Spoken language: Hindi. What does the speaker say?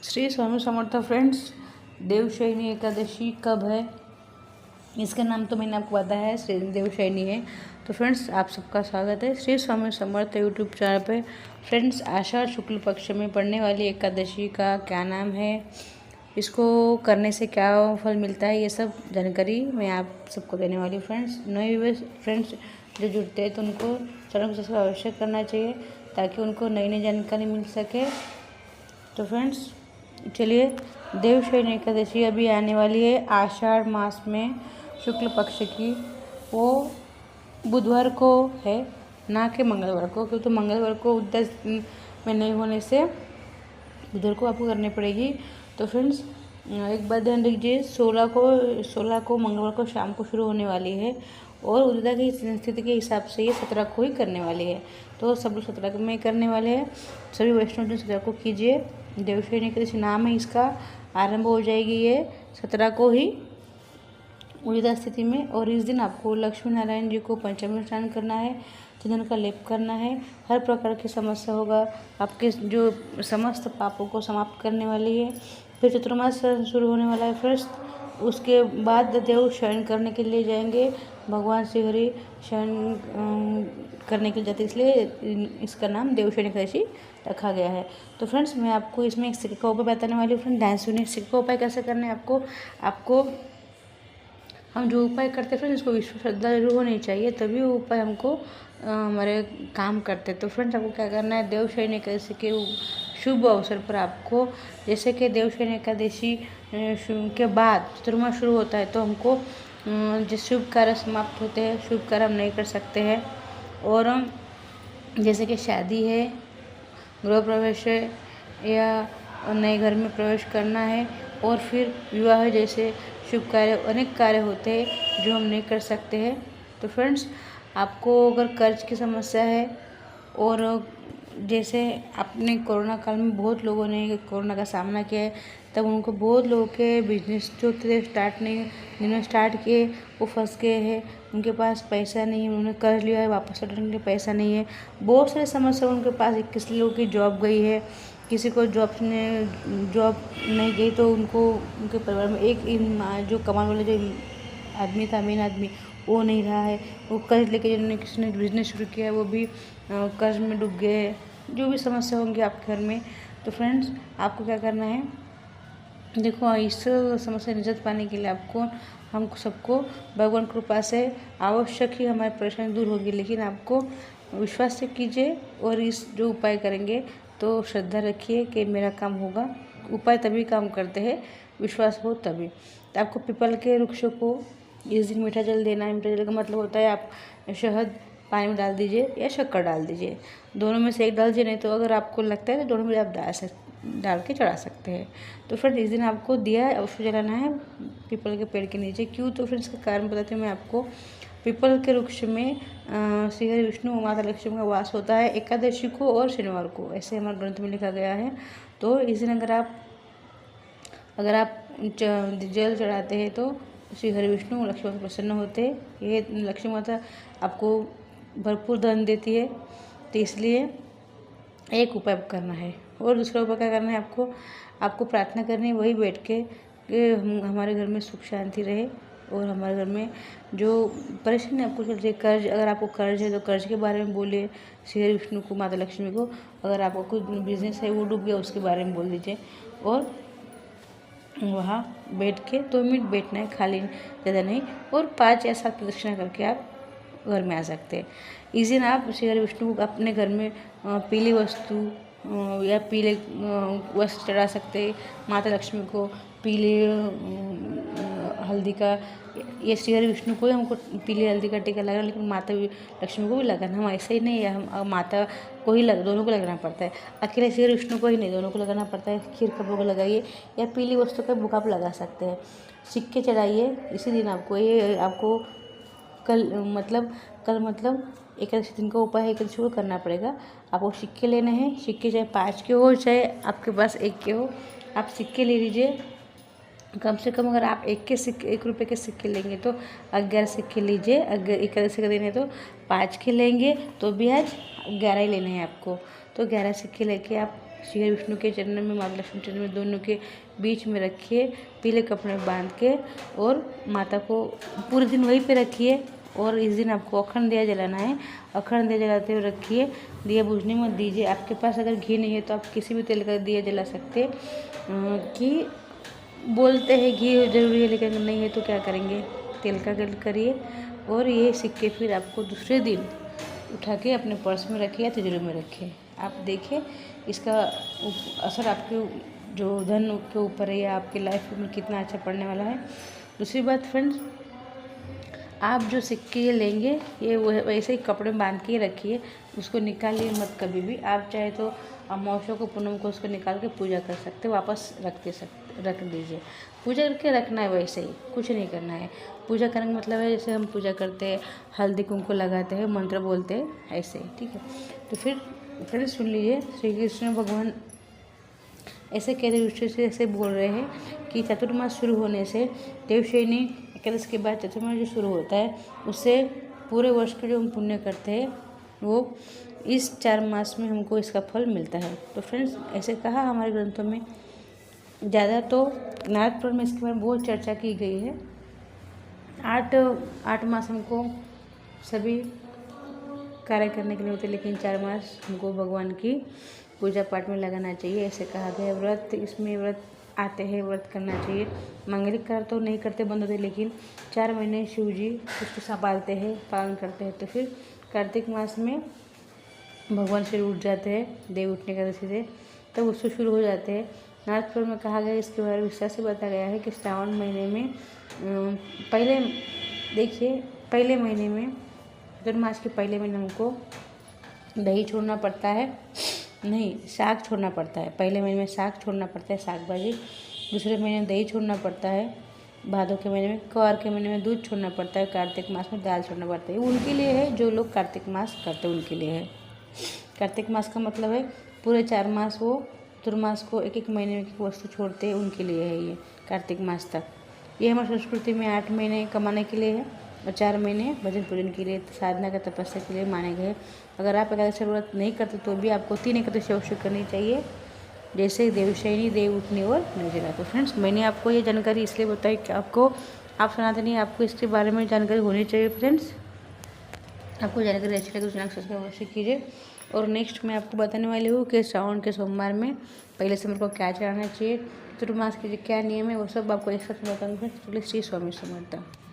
श्री स्वामी समर्थ फ्रेंड्स, देवशयनी एकादशी कब है? इसका नाम तो मैंने आपको बताया है, श्री देवशयनी है। तो फ्रेंड्स, आप सबका स्वागत है श्री स्वामी समर्थ यूट्यूब चैनल पे। फ्रेंड्स, आषाढ़ शुक्ल पक्ष में पड़ने वाली एकादशी का क्या नाम है, इसको करने से क्या फल मिलता है, ये सब जानकारी मैं आप सबको देने वाली हूँ। फ्रेंड्स, नए फ्रेंड्स जो जुड़ते हैं तो उनको चैनल को सब्सक्राइब अवश्य करना चाहिए ताकि उनको नई नई जानकारी मिल सके। तो फ्रेंड्स चलिए, देवशयनी एकादशी अभी आने वाली है आषाढ़ मास में शुक्ल पक्ष की। वो बुधवार को है, ना कि मंगलवार को, क्योंकि मंगलवार को उद्यास में नहीं होने से बुधवार को आपको करनी पड़ेगी। तो फ्रेंड्स एक बात ध्यान रखिए, 16 को मंगलवार को शाम को शुरू होने वाली है और उद्या की स्थिति के हिसाब से ये 17 को ही करने वाली है। तो सब लोग 17 में करने वाले हैं। सभी वैष्णव जन 17 को कीजिए। देवशयनी एकादशी नाम है इसका। आरंभ हो जाएगी ये 17 को ही उदिता स्थिति में। और इस दिन आपको लक्ष्मी नारायण जी को पंचामृत स्नान करना है, चंदन का लेप करना है। हर प्रकार की समस्या होगा, आपके जो समस्त पापों को समाप्त करने वाली है। फिर चतुर्मास शुरू होने वाला है। फर्स्ट उसके बाद देव शयन करने के लिए जाएंगे। भगवान श्री हरि शयन करने के लिए जाते, इसलिए इसका नाम देवशयनी एकादशी रखा गया है। तो फ्रेंड्स, मैं आपको इसमें एक सिक्के का उपाय बताने वाली हूँ। फ्रेंड ध्यान सुनिए, सिक्के का उपाय कैसे करना है आपको हम जो उपाय करते हैं फ्रेंड्स, इसको विश्वास श्रद्धा जरूर होनी चाहिए, तभी वो उपाय हमको हमारे काम करते। तो फ्रेंड्स, आपको क्या करना है, देवशयनी एकादशी के शुभ अवसर पर आपको, जैसे कि देवशयनी एकादशी के बाद चतुर्मास शुरू होता है, तो हमको जो शुभ कार्य समाप्त होते हैं, शुभ कार्य हम नहीं कर सकते हैं। और जैसे कि शादी है, गृह प्रवेश है, या नए घर में प्रवेश करना है, और फिर विवाह जैसे शुभ कार्य, अनेक कार्य होते हैं जो हम नहीं कर सकते हैं। तो फ्रेंड्स, आपको अगर कर्ज की समस्या है, और जैसे आपने कोरोना काल में बहुत लोगों ने कोरोना का सामना किया है, तब उनको बहुत लोगों के बिजनेस जो थे जिन्होंने स्टार्ट किए वो फंस गए हैं। उनके पास पैसा नहीं है, उन्होंने कर्ज लिया है, वापस लौटाने के लिए पैसा नहीं है। बहुत सारी समस्या उनके पास। 21 लोगों की जॉब गई है, किसी को जॉब नहीं गई तो उनको उनके परिवार में एक जो कमाने वाला जो आदमी था, मेन आदमी, वो नहीं रहा है। वो कर्ज लेके जिन्होंने किसी ने बिजनेस शुरू किया है वो भी कर्ज में डूब गए हैं। जो भी समस्या होंगी आपके घर में, तो फ्रेंड्स आपको क्या करना है, देखो इस समस्या से निजात पाने के लिए हम सबको भगवान कृपा से आवश्यक ही हमारी परेशानी दूर होगी, लेकिन आपको विश्वास से कीजिए और इस जो उपाय करेंगे तो श्रद्धा रखिए कि मेरा काम होगा। उपाय तभी काम करते हैं, विश्वास हो तभी। तो आपको पीपल के वृक्षों को इस दिन मीठा जल देना है। मीठा जल का मतलब होता है आप शहद पानी में डाल दीजिए या शक्कर डाल दीजिए, दोनों में से एक डाल दीजिए, नहीं तो अगर आपको लगता है तो दोनों में आप डाल के चढ़ा सकते हैं। तो फ्रेंड्स, इस दिन आपको दिया अवश्य जलाना है पीपल के पेड़ के नीचे। क्यों? तो फ्रेंड्स का कारण बताती हूँ मैं आपको। पीपल के वृक्ष में श्री हरि विष्णु माता लक्ष्मी का वास होता है एकादशी को और शनिवार को, ऐसे हमारे ग्रंथ में लिखा गया है। तो इस दिन अगर आप जल चढ़ाते हैं तो श्री हरि विष्णु लक्ष्मी माता प्रसन्न होते हैं। ये लक्ष्मी माता आपको भरपूर धन देती है, तो इसलिए एक उपाय करना है। और दूसरा उपाय क्या करना है, आपको प्रार्थना करनी है वही बैठ के कि हमारे घर में सुख शांति रहे, और हमारे घर में जो परेशानी आपको चल रही है, कर्ज, अगर आपको कर्ज है तो कर्ज के बारे में बोलिए श्री हरि विष्णु को, माता लक्ष्मी को। अगर आपको कुछ बिजनेस है वो डूब गया, उसके बारे में बोल दीजिए। और वहाँ बैठ के 2 मिनट बैठना है, खाली, ज़्यादा नहीं। और 5 या 7 प्रदक्षिणा करके आप घर में आ सकते हैं। इस दिन आप श्री हरि विष्णु को अपने घर में पीली वस्तु या पीले वस्त्र चढ़ा सकते हैं। माता लक्ष्मी को पीले हल्दी का, ये श्री हरि विष्णु को ही हमको पीली हल्दी का टीका लगाना, लेकिन माता लक्ष्मी को भी लगाना। हम ऐसे ही नहीं है, हम माता को ही दोनों को लगाना पड़ता है। अकेले श्री हरि विष्णु को ही नहीं, दोनों को लगाना पड़ता है। खीर का भोग लगाइए या पीली वस्तु का भोग आप लगा सकते हैं। सिक्के चढ़ाइए इसी दिन आपको कल मतलब एकादशी दिन का उपाय एकादशी को करना पड़ेगा। आपको सिक्के लेने हैं, सिक्के चाहे 5 के हो चाहे आपके पास 1 के हो, आप सिक्के ले लीजिए। कम से कम अगर आप 1 रुपये के सिक्के लेंगे तो 11 सिक्के लीजिए। अगर एकादशी का दिन है तो 5 के लेंगे तो भी आज 11 ही लेने हैं आपको। तो 11 सिक्के लेके आप श्री विष्णु के चरणों में, माता लक्ष्मी चरणों में, दोनों के बीच में रखिए, पीले कपड़े में बांध के, और माता को पूरे दिन वहीं पे रखिए। और इस दिन आपको अखंड दिया जलाना है। अखंड दिया जलाते हुए रखिए, दिया बुझने मत दीजिए। आपके पास अगर घी नहीं है तो आप किसी भी तेल का दिया जला सकते। कि बोलते हैं घी जरूरी है, लेकिन नहीं है तो क्या करेंगे, तेल का करिए। और ये सिक्के फिर आपको दूसरे दिन उठा के अपने पर्स में रखिए या तिजोरी में रखिए। आप देखिए इसका असर आपके जो धन के ऊपर है या आपकी लाइफ में कितना अच्छा पड़ने वाला है। दूसरी बात फ्रेंड्स, आप जो सिक्के लेंगे ये वो वैसे ही कपड़े में बांध के रखिए, उसको निकालिए मत कभी भी। आप चाहे तो अमावस्या को, पूनम को उसको निकाल के पूजा कर सकते, वापस रख दीजिए। पूजा करके रखना है, वैसे ही कुछ नहीं करना है। पूजा करने का मतलब है जैसे हम पूजा करते हैं, हल्दी कुंकू लगाते हैं, मंत्र बोलते हैं, ऐसे ही, ठीक है। तो फिर सुन लीजिए, श्री कृष्ण भगवान ऐसे कह रहे से ऐसे बोल रहे हैं कि चतुर्मास शुरू होने से, देवशयनी एकादशी के बाद चतुर्मास जो शुरू होता है, उससे पूरे वर्ष के जो हम पुण्य करते हैं वो इस 4 मास में हमको इसका फल मिलता है। तो फ्रेंड्स ऐसे कहा हमारे ग्रंथों में, ज़्यादा तो नारद पुराण में इसके बारे में बहुत चर्चा की गई है। 8 मास हमको सभी कार्य करने के लिए होते, लेकिन 4 मास हमको भगवान की पूजा पाठ में लगाना चाहिए, ऐसे कहा गया। व्रत, इसमें व्रत आते हैं, व्रत करना चाहिए। मांगलिक कार्य तो नहीं करते, बंद होते, लेकिन 4 महीने शिव जी उसको संभालते हैं, पालन करते हैं। तो फिर कार्तिक मास में भगवान शिव उठ जाते हैं, देव उठने का दशा से, तब उससे शुरू हो जाते हैं। नारद पुराण में कहा गया, इसके बारे में विस्तार से बताया गया है कि श्रावण महीने में पहले महीने में, चतुर्मास के पहले महीने हमको दही छोड़ना पड़ता है, नहीं साग छोड़ना पड़ता है। पहले महीने में साग छोड़ना पड़ता है, साग भाजी। दूसरे महीने में दही छोड़ना पड़ता है, भादों के महीने में। क्वार के महीने में दूध छोड़ना पड़ता है। कार्तिक मास में दाल छोड़ना पड़ता है। उनके लिए है जो लोग कार्तिक मास करते हैं, उनके लिए है। कार्तिक मास का मतलब है पूरे 4 मास वो चतुर्मास को एक महीने में एक वस्तु छोड़ते हैं, उनके लिए है ये कार्तिक मास तक। ये हमारी संस्कृति में 8 महीने कमाने के लिए है और 4 महीने भजन पूजन के लिए, साधना का, तपस्या के लिए माने गए। अगर आप एकादशी व्रत नहीं करते तो भी आपको 3 एकादशी अवश्य करनी चाहिए, जैसे देवशयनी, देव उठनी और निर्जला। तो फ्रेंड्स मैंने आपको ये जानकारी इसलिए बताई कि आप सनातनी, आपको इसके बारे में जानकारी होनी चाहिए। फ्रेंड्स आपको जानकारी अच्छी लगे तो चैनल सब्सक्राइब अवश्य कीजिए। और नेक्स्ट मैं आपको बताने वाली हूँ कि श्रावण के सोमवार में पहले से मेरे को क्या चढ़ाना चाहिए, चतुर्मास के क्या नियम है, वो सब आपको एक साथ बताऊँगी। श्री स्वामी समर्थ।